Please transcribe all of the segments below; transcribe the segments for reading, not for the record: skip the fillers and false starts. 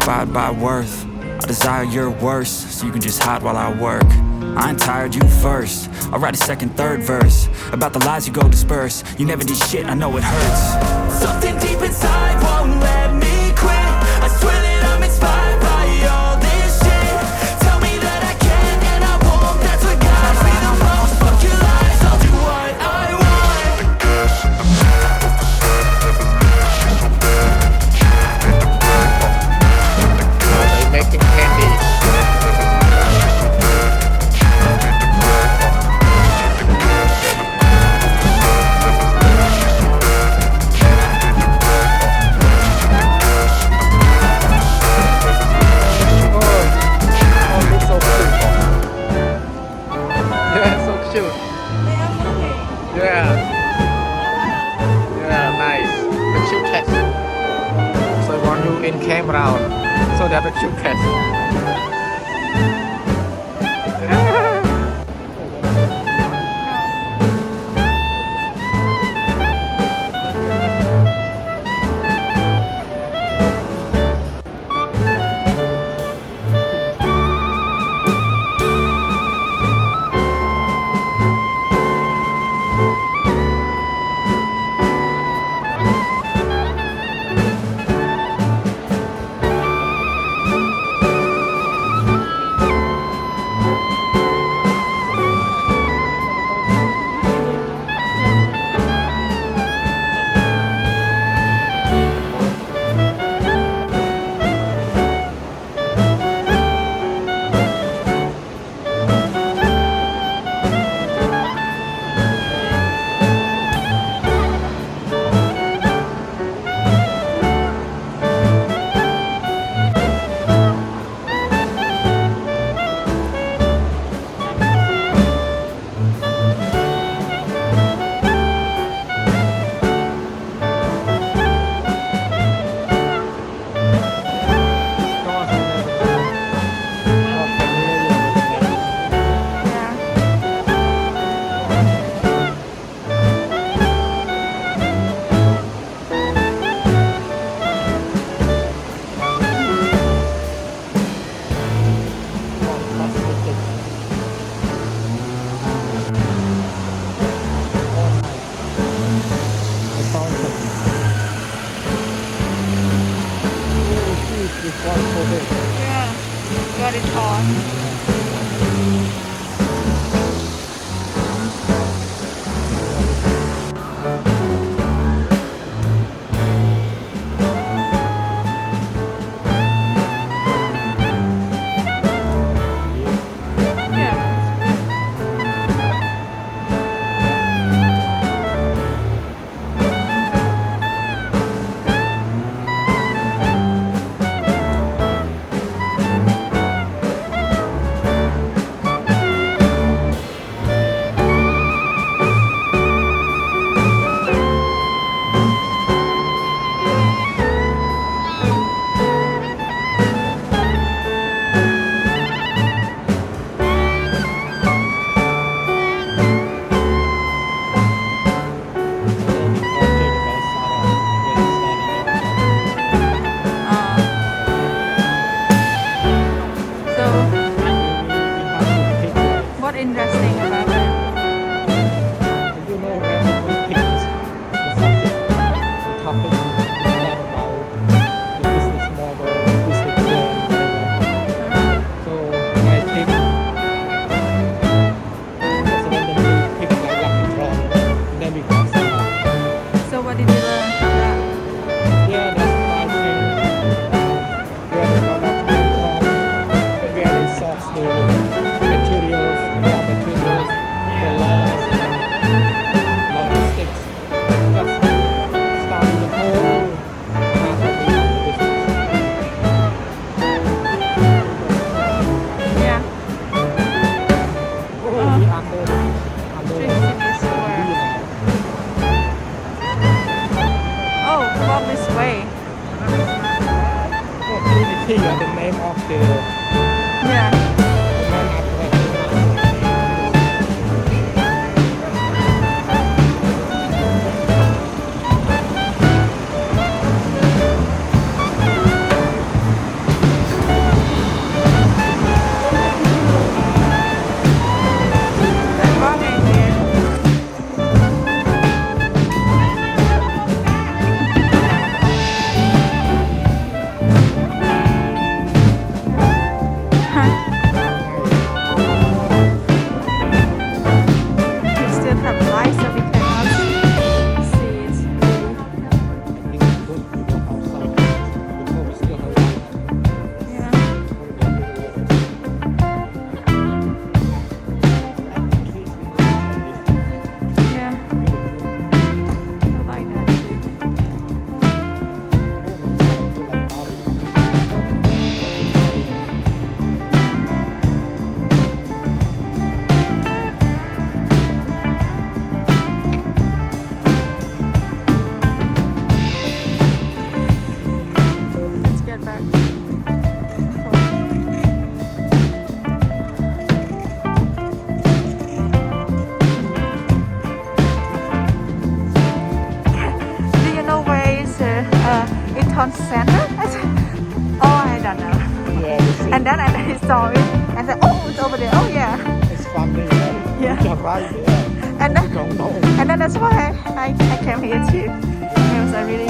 inspired by worth. I desire your worst, so you can just hide while I work. I ain't tired, you first. I'll write a second, third verse about the lies you go disperse. You never did shit, I know it hurts. Something deep inside won't let me quit. I swear that I'm inspired by all this shit. Tell me that I can and I won't, that's what guides me the most. Fuck your lies, I'll do what I want. The gas in the middle of the sun, evolution so bad. Hit the brake, They making candy. In campground, so they have a cute cat. Yeah, got it on. Interesting about it. You know when we pick the subject, the topic is about the business model, business plan, so I pick just randomly pick like lucky draw, and then we got some. So what did you learn from that? Yeah, that's why I think where the products come from, where they source the materials, raw materials, the laws, logistics, just starting the whole part of the business. Yeah. Oh, we under Drink city store. Oh, from this way. Oh, Trinity are the name of the Yeah. man after And then I saw it. I said, oh, it's over there. Oh yeah. It's funny, right? Yeah. You're right there. And You then, don't know. and then that's why I came here too. It was a really.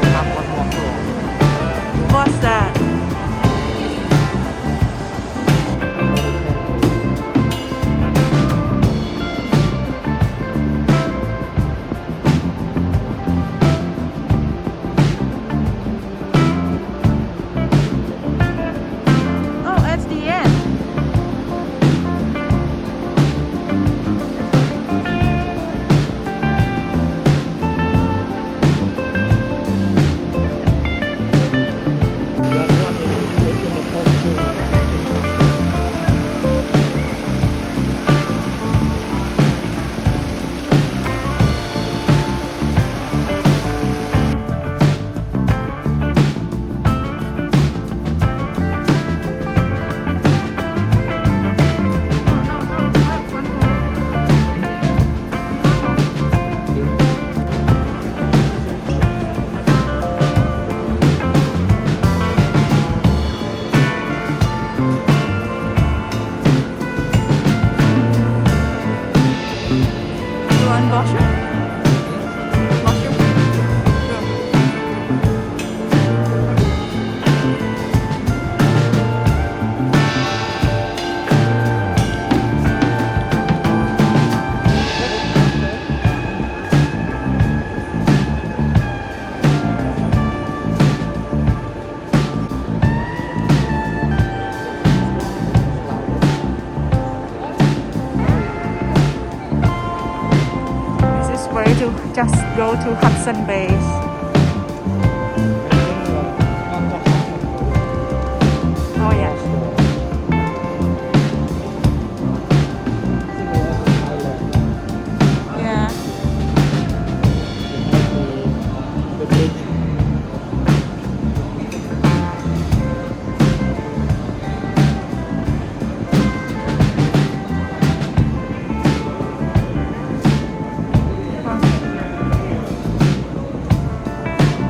We have one more floor. What's that? Oh, at the end. That one is in the first floor. You want mushroom? Mushroom? This is way to just go to Hudson Bay. Oh yeah. Yeah.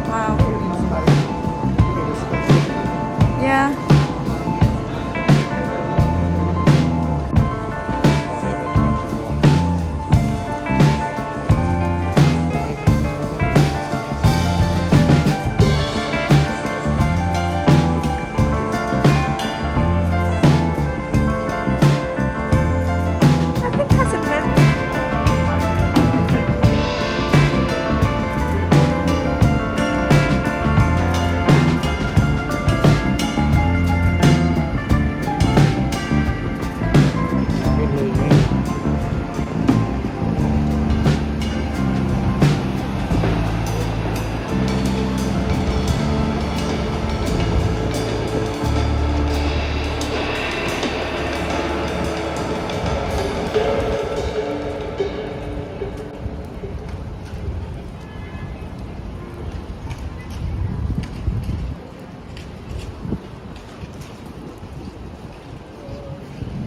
Wow. Yeah. I think that's a bit.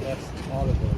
That's all of it.